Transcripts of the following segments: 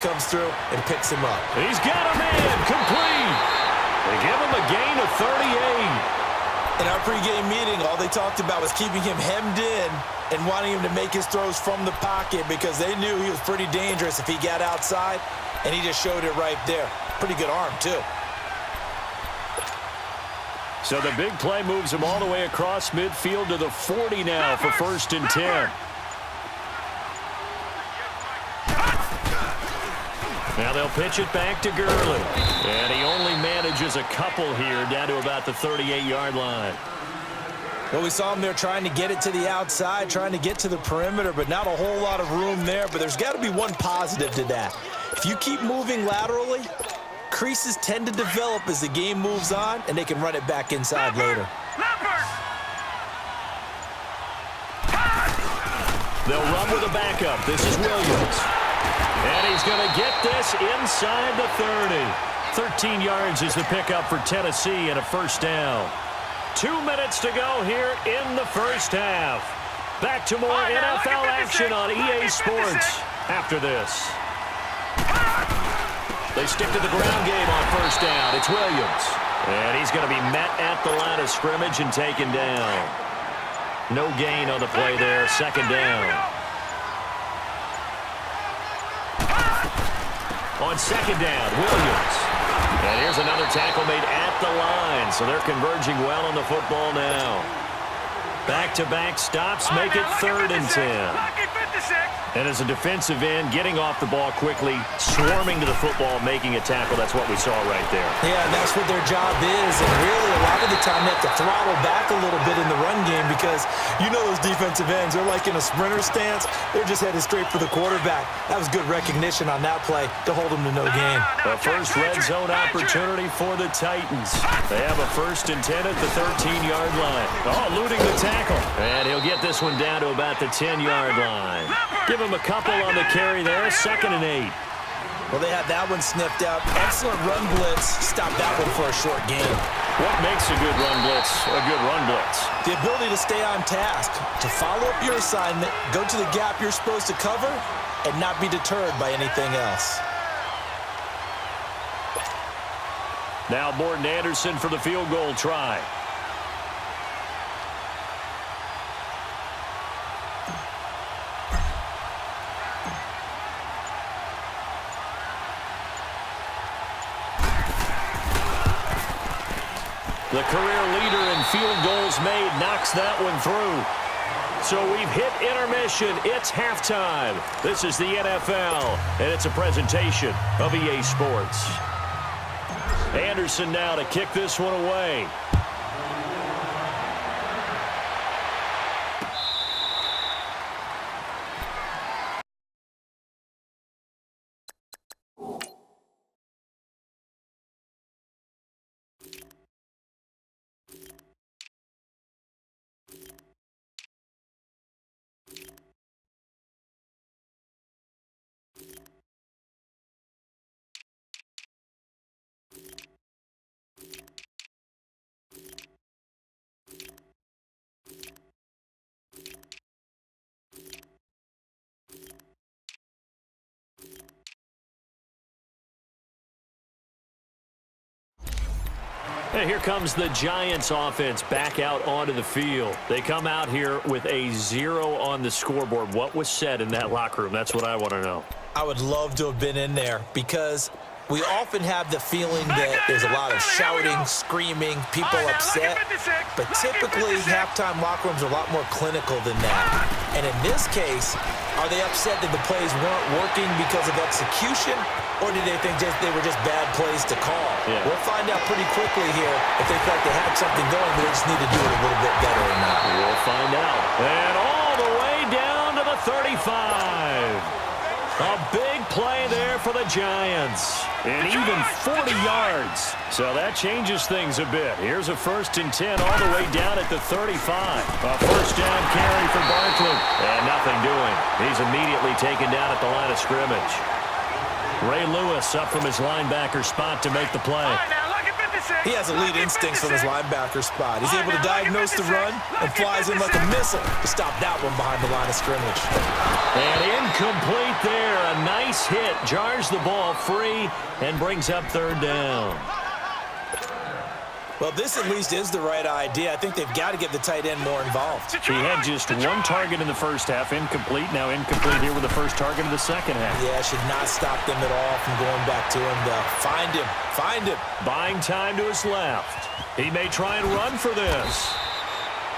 comes through and picks him up. He's got a man complete. They give him a gain of 38. In our pregame meeting, all they talked about was keeping him hemmed in and wanting him to make his throws from the pocket because they knew he was pretty dangerous if he got outside, and he just showed it right there. Pretty good arm, too. So the big play moves him all the way across midfield to the 40 now for 1st and 10. Now they'll pitch it back to Gurley. And he only manages a couple here down to about the 38-yard line. Well, we saw him there trying to get it to the outside, trying to get to the perimeter, but not a whole lot of room there. But there's got to be one positive to that. If you keep moving laterally, creases tend to develop as the game moves on, and they can run it back inside later. They'll run with a backup. This is Williams. And he's going to get this inside the 30. 13 yards is the pickup for Tennessee and a first down. 2 minutes to go here in the first half. Back to more NFL action on EA Sports after this. They stick to the ground game on first down. It's Williams. And he's going to be met at the line of scrimmage and taken down. No gain on the play there. Second down. On second down, Williams. And here's another tackle made at the line. So they're converging well on the football now. Back-to-back stops make it 3rd and 10. And as a defensive end, getting off the ball quickly, swarming to the football, making a tackle. That's what we saw right there. Yeah, that's what their job is. And really, a lot of the time, they have to throttle back a little bit in the run game because you know those defensive ends, they're like in a sprinter stance. They're just headed straight for the quarterback. That was good recognition on that play to hold them to no gain. The first red zone opportunity for the Titans. They have a 1st and 10 at the 13-yard line. Oh, eluding the tackle. And he'll get this one down to about the 10-yard line. Give him a couple on the carry there. 2nd and 8. Well, they had that one sniffed out. Excellent run blitz. Stop that one for a short gain. What makes a good run blitz a good run blitz? The ability to stay on task, to follow up your assignment, go to the gap you're supposed to cover, and not be deterred by anything else. Now Morton Anderson for the field goal try. The career leader in field goals made knocks that one through. So we've hit intermission. It's halftime. This is the NFL, and it's a presentation of EA Sports. Anderson now to kick this one away. And here comes the Giants offense back out onto the field. They come out here with a 0 on the scoreboard. What was said in that locker room? That's what I want to know. I would love to have been in there because we often have the feeling that there's a lot of shouting, screaming, people upset. But typically, halftime locker rooms are a lot more clinical than that. And in this case, are they upset that the plays weren't working because of execution? Or did they think they were just bad plays to call? Yeah. We'll find out pretty quickly here if they felt they had something going, but they just need to do it a little bit better or not. We'll find out. And all the way down to the 35. A big play there for the Giants. And even 40 yards. So that changes things a bit. Here's a 1st and 10 all the way down at the 35. A first down carry for Barkley. And nothing doing. He's immediately taken down at the line of scrimmage. Ray Lewis up from his linebacker spot to make the play. He has elite instincts from his linebacker spot. He's able to diagnose the run and flies in like a missile to stop that one behind the line of scrimmage. And incomplete there. A nice hit. Jars the ball free and brings up third down. Well, this at least is the right idea. I think they've got to get the tight end more involved. He had just one target in the first half, incomplete. Now incomplete here with the first target of the second half. Yeah, should not stop them at all from going back to him, though. Find him. Find him. Buying time to his left. He may try and run for this.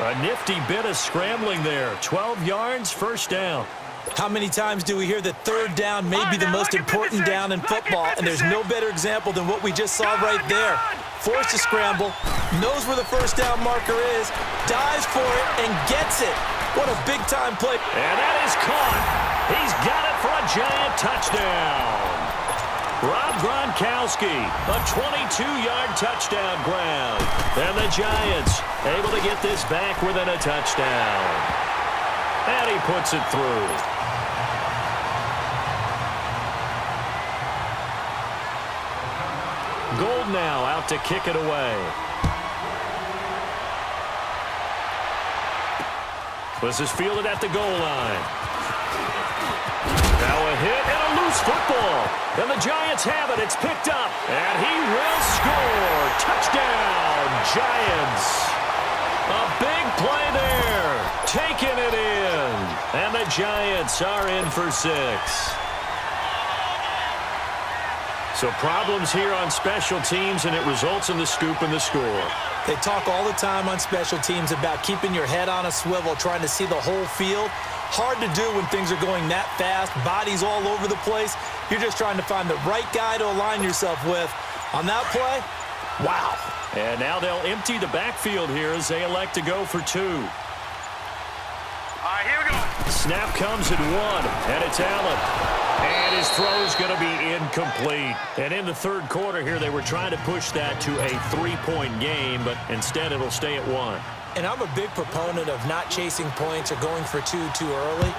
A nifty bit of scrambling there. 12 yards, first down. How many times do we hear that third down may be the most important down in football, and there's no better example than what we just saw right there. Forced to scramble, knows where the first down marker is, dives for it, and gets it. What a big-time play. And that is caught. He's got it for a giant touchdown. Rob Gronkowski, a 22-yard touchdown grab. And the Giants able to get this back within a touchdown. And he puts it through. Gold now out to kick it away. This is fielded at the goal line. Now a hit and a loose football. And the Giants have it. It's picked up. And he will score. Touchdown, Giants. A big play there. Taking it in. And the Giants are in for 6. So problems here on special teams, and it results in the scoop and the score. They talk all the time on special teams about keeping your head on a swivel, trying to see the whole field. Hard to do when things are going that fast, bodies all over the place. You're just trying to find the right guy to align yourself with. On that play, wow. And now they'll empty the backfield here as they elect to go for 2. All right, here we go. Snap comes at 1, and it's Allen. And his throw's going to be incomplete. And in the third quarter here, they were trying to push that to a 3-point game, but instead it'll stay at 1. And I'm a big proponent of not chasing points or going for 2 too early.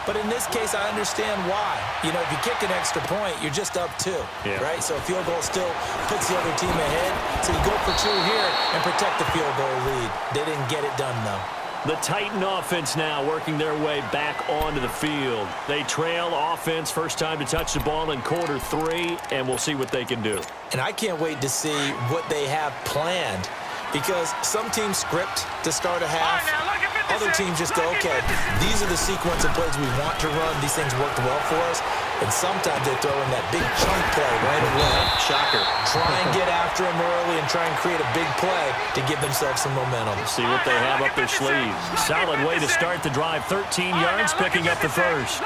But in this case, I understand why. You know, if you kick an extra point, you're just up 2, right? So a field goal still puts the other team ahead. So you go for 2 here and protect the field goal lead. They didn't get it done, though. The Titan offense now working their way back onto the field. They trail offense, first time to touch the ball in quarter 3, and we'll see what they can do. And I can't wait to see what they have planned, because some teams script to start a half. Other teams just go, okay, these are the sequence of plays we want to run. These things worked well for us. And sometimes they throw in that big chunk play right away. Shocker. Try and get after them early and try and create a big play to give themselves some momentum. See what they have up their sleeves. Solid way to start the drive. 13 yards, picking up the first.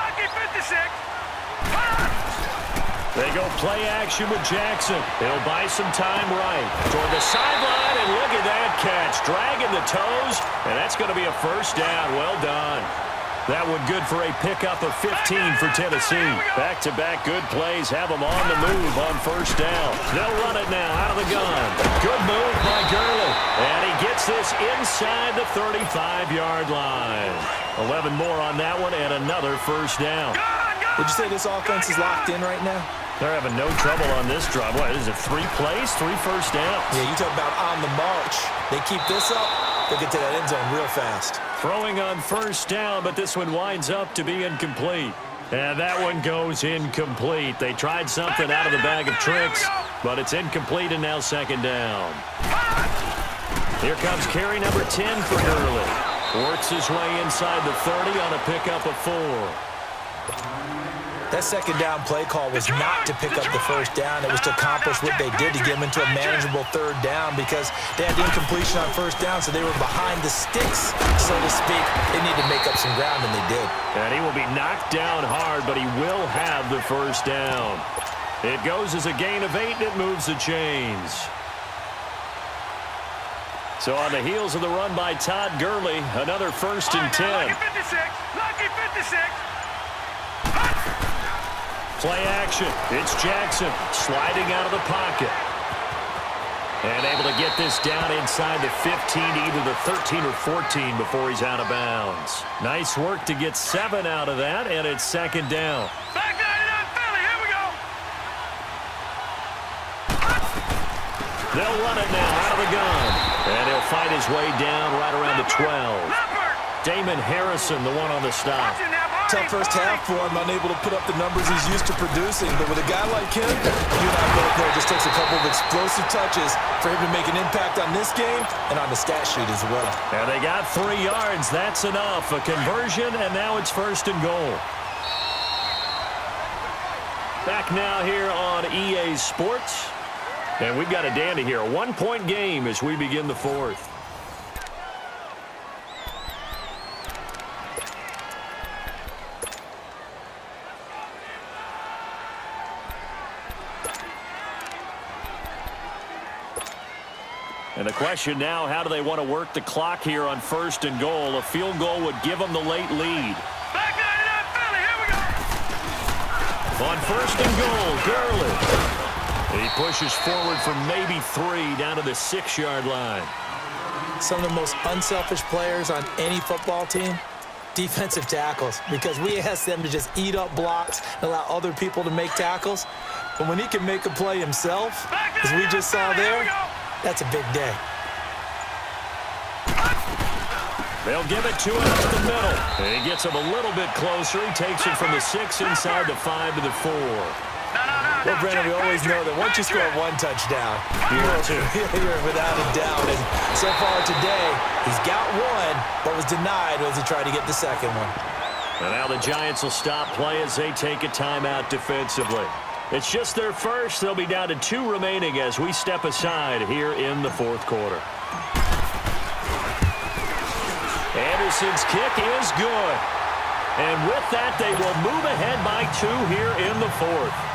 They go play action with Jackson. He'll buy some time right. Toward the sideline, and look at that catch. Dragging the toes, and that's going to be a first down. Well done. That one good for a pickup of 15 for Tennessee. Back-to-back good plays have them on the move on first down. They'll run it now out of the gun. Good move by Gurley. And he gets this inside the 35-yard line. 11 more on that one and another first down. Would you say this offense is locked in right now? They're having no trouble on this drive. What is it, 3 plays, 3 first downs? Yeah, you talk about on the march. They keep this up, they'll get to that end zone real fast. Throwing on first down, but this one winds up to be incomplete. And that one goes incomplete. They tried something out of the bag of tricks, but it's incomplete and now second down. Here comes carry number 10 for Gurley. Works his way inside the 30 on a pickup of 4. That second down play call was not to pick up the first down. It was to accomplish what they did to get them into a manageable third down, because they had the incompletion on first down, so they were behind the sticks, so to speak. They need to make up some ground, and they did. And he will be knocked down hard, but he will have the first down. It goes as a gain of 8, and it moves the chains. So on the heels of the run by Todd Gurley, another 1st and 10. Lucky 56. Play action. It's Jackson sliding out of the pocket. And able to get this down inside the 15, either the 13 or 14 before he's out of bounds. Nice work to get 7 out of that, and it's second down. Back 99 Philly, here we go. They'll run it now out of the gun. And he'll fight his way down right around the 12. Damon Harrison, the one on the stop. Tough first half for him, unable to put up the numbers he's used to producing. But with a guy like him, you and I both know it just takes a couple of explosive touches for him to make an impact on this game and on the stat sheet as well. And they got 3 yards. That's enough. A conversion, and now it's 1st and goal. Back now here on EA Sports. And we've got a dandy here. A 1-point game as we begin the 4th. And the question now, how do they want to work the clock here on 1st and goal? A field goal would give them the late lead. Back Madden NFL, here we go. On 1st and goal, Gurley. He pushes forward for maybe 3 down to the 6-yard line. Some of the most unselfish players on any football team, defensive tackles, because we ask them to just eat up blocks and allow other people to make tackles. But when he can make a play himself, as we just saw there, that's a big day. They'll give it to him up the middle. And he gets him a little bit closer. He takes it from the 6 inside the 5 to the 4. Well, Brandon, we always know that once you score 1 touchdown, you're without a doubt. And so far today, he's got 1, but was denied as he tried to get the 2nd one. And now the Giants will stop play as they take a timeout defensively. It's just their first. They'll be down to 2 remaining as we step aside here in the 4th quarter. Anderson's kick is good. And with that, they will move ahead by 2 here in the 4th.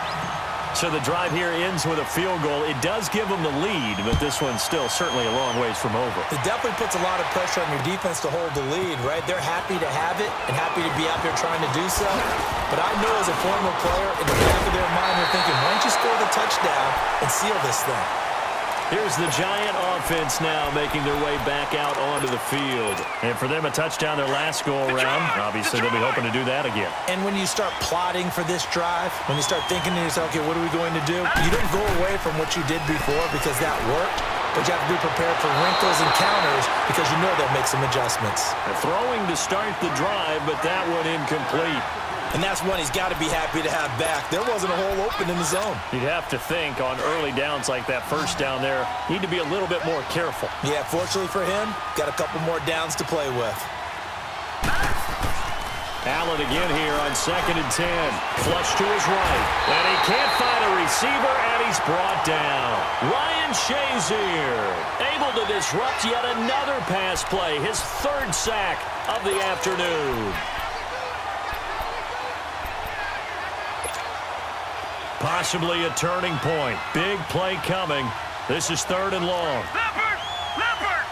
So the drive here ends with a field goal. It does give them the lead, but this one's still certainly a long ways from over. It definitely puts a lot of pressure on your defense to hold the lead, right? They're happy to have it and happy to be out there trying to do so. But I know as a former player, in the back of their mind, they're thinking, why don't you score the touchdown and seal this thing? Here's the Giant offense now making their way back out onto the field. And for them, a touchdown their last go-around. Obviously, they'll be hoping to do that again. And when you start plotting for this drive, when you start thinking to yourself, okay, what are we going to do? You don't go away from what you did before because that worked, but you have to be prepared for wrinkles and counters because you know they'll make some adjustments. Throwing to start the drive, but that one incomplete. And that's one he's got to be happy to have back. There wasn't a hole open in the zone. You'd have to think on early downs like that first down there, need to be a little bit more careful. Yeah, fortunately for him, got a couple more downs to play with. Allen again here on 2nd and 10. Flush to his right. And he can't find a receiver, and he's brought down. Ryan Shazier able to disrupt yet another pass play. His 3rd sack of the afternoon. Possibly a turning point. Big play coming. This is 3rd and long. Leopard!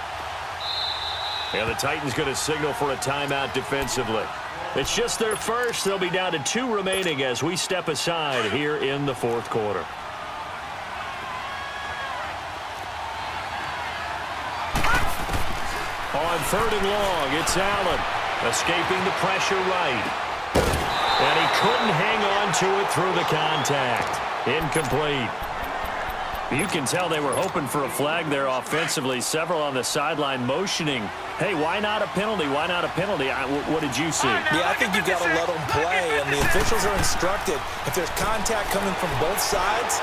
And the Titans going to signal for a timeout defensively. It's just their first. They'll be down to 2 remaining as we step aside here in the 4th quarter. On 3rd and long, it's Allen. Escaping the pressure right. And he couldn't hang on to it through the contact. Incomplete. You can tell they were hoping for a flag there offensively. Several on the sideline motioning, hey, why not a penalty? Why not a penalty? What did you see? Yeah, I think you've got to let them play, and the officials are instructed. If there's contact coming from both sides,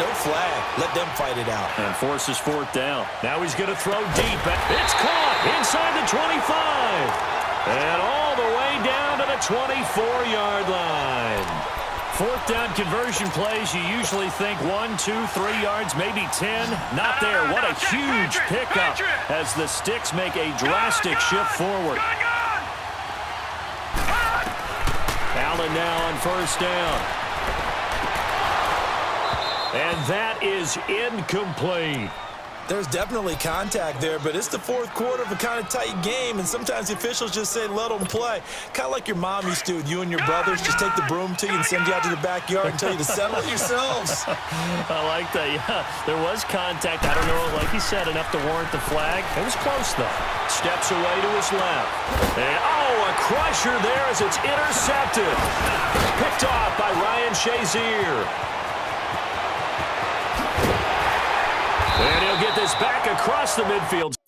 no flag. Let them fight it out. And forces 4th down. Now he's going to throw deep. It's caught inside the 25. And all the way down to the 24-yard line. 4th down conversion plays, you usually think 1, 2, 3 yards, maybe 10. Not there. What a huge pickup as the Sticks make a drastic shift forward. Allen now on 1st down. And that is incomplete. There's definitely contact there, but it's the 4th quarter of a kind of tight game, and sometimes the officials just say, let them play. Kind of like your mom used to with you and your brothers. Just take the broom to you and send you out to the backyard and tell you to settle it yourselves. I like that, yeah. There was contact. I don't know, like you said, enough to warrant the flag. It was close, though. Steps away to his left. And, a crusher there as it's intercepted. Picked off by Ryan Shazier. And he'll get this back across the midfield.